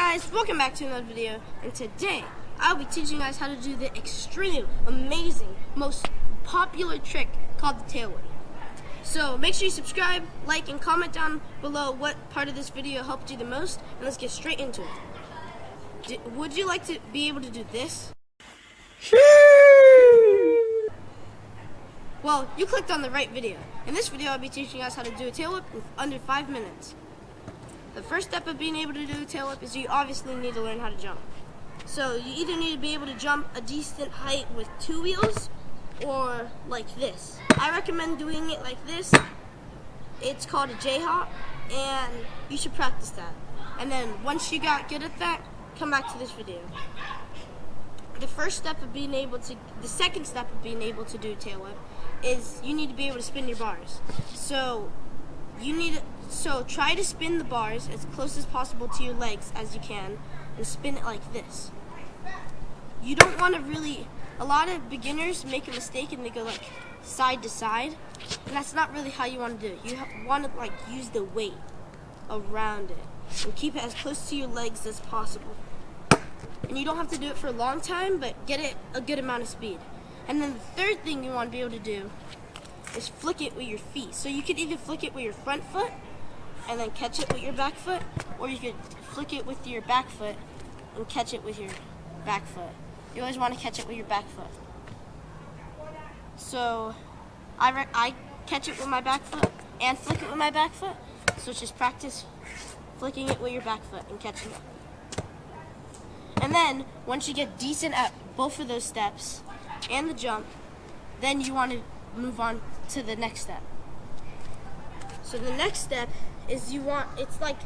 guys, welcome back to another video, and today I'll be teaching you guys how to do the extreme, amazing, most popular trick called the Tailwhip. So make sure you subscribe, like, and comment down below what part of this video helped you the most, and let's get straight into it. Would you like to be able to do this? Well, you clicked on the right video. In this video, I'll be teaching you guys how to do a tailwhip in under 5 minutes. The first step of being able to do a tailwhip is you obviously need to learn how to jump. So you either need to be able to jump a decent height with 2 wheels or like this. I recommend doing it like this. It's called a J-hop, and you should practice that. And then once you got good at that, come back to this video. The second step of being able to do a tailwhip is you need to be able to spin your bars. So try to spin the bars as close as possible to your legs as you can and spin it like this. You don't want to a lot of beginners make a mistake and they go like side to side, and that's not really how you want to do it. You want to like use the weight around it and keep it as close to your legs as possible. And you don't have to do it for a long time, but get it a good amount of speed. And then the third thing you want to be able to do is flick it with your feet. So you could either flick it with your front foot and then catch it with your back foot, or you could flick it with your back foot and catch it with your back foot. You always want to catch it with your back foot. So I catch it with my back foot and flick it with my back foot. So just practice flicking it with your back foot and catching it. And then once you get decent at both of those steps and the jump, then you want to move on to the next step. So the next step is it's like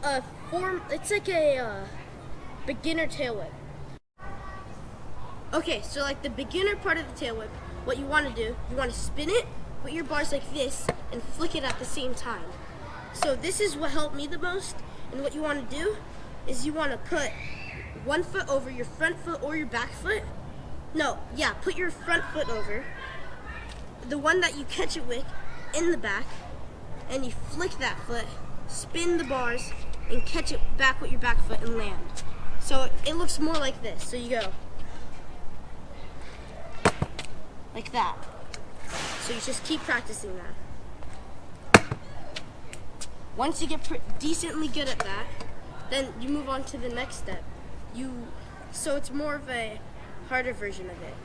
a beginner tailwhip. Okay, so like the beginner part of the tailwhip, what you want to do, you want to spin it with your bars like this and flick it at the same time. So this is what helped me the most, and what you want to do is you want to put one foot over your front foot or your back foot. Put your front foot over the one that you catch it with in the back, and you flick that foot, spin the bars, and catch it back with your back foot and land. So it looks more like this. So you go like that. So you just keep practicing that. Once you get decently good at that, then you move on to the next step. So it's more of a harder version of it.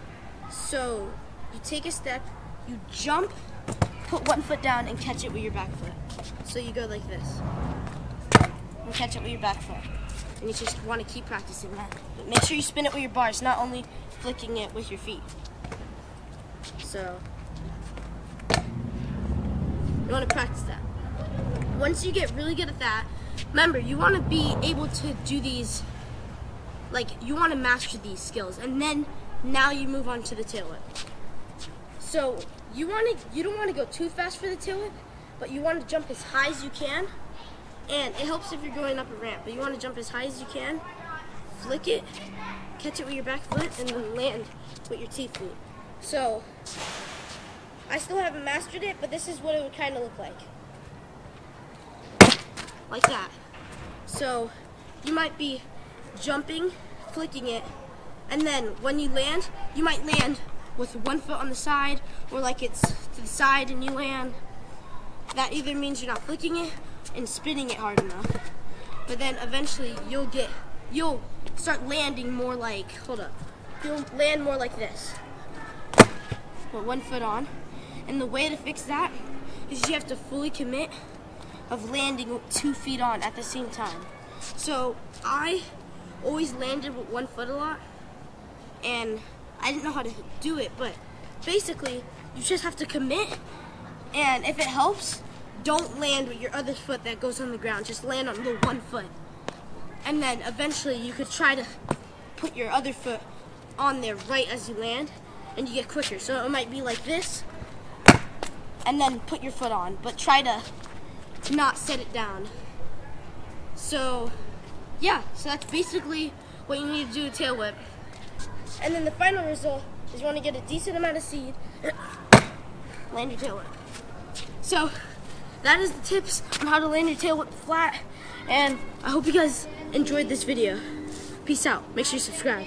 So you take a step, you jump, put one foot down, and catch it with your back foot. So you go like this, and catch it with your back foot. And you just want to keep practicing that. But make sure you spin it with your bars, not only flicking it with your feet. So you want to practice that. Once you get really good at that, remember, you want to be able to do these, you want to master these skills, and then now you move on to the tailwhip. So you don't want to go too fast for the tailwhip, but you want to jump as high as you can, and it helps if you're going up a ramp, but you want to jump as high as you can, flick it, catch it with your back foot, and then land with your teeth feet. So I still haven't mastered it, but this is what it would kind of look like that. So you might be jumping, flicking it, and then when you land, you might land with one foot on the side, or like it's to the side and you land. That either means you're not flicking it and spinning it hard enough, but then eventually you'll start landing more like, you'll land more like this. Put one foot on, and the way to fix that is you have to fully commit of landing with 2 feet on at the same time. So I always landed with 1 foot a lot, and I didn't know how to do it, but basically you just have to commit, and if it helps, don't land with your other foot that goes on the ground, just land on the 1 foot. And then eventually you could try to put your other foot on there right as you land, and you get quicker. So it might be like this, and then put your foot on, but try to not set it down. So yeah, so that's basically what you need to do a tailwhip. And then the final result is you want to get a decent amount of seed, land your tailwhip. So that is the tips on how to land your tailwhip flat, and I hope you guys enjoyed this video. Peace out. Make sure you subscribe.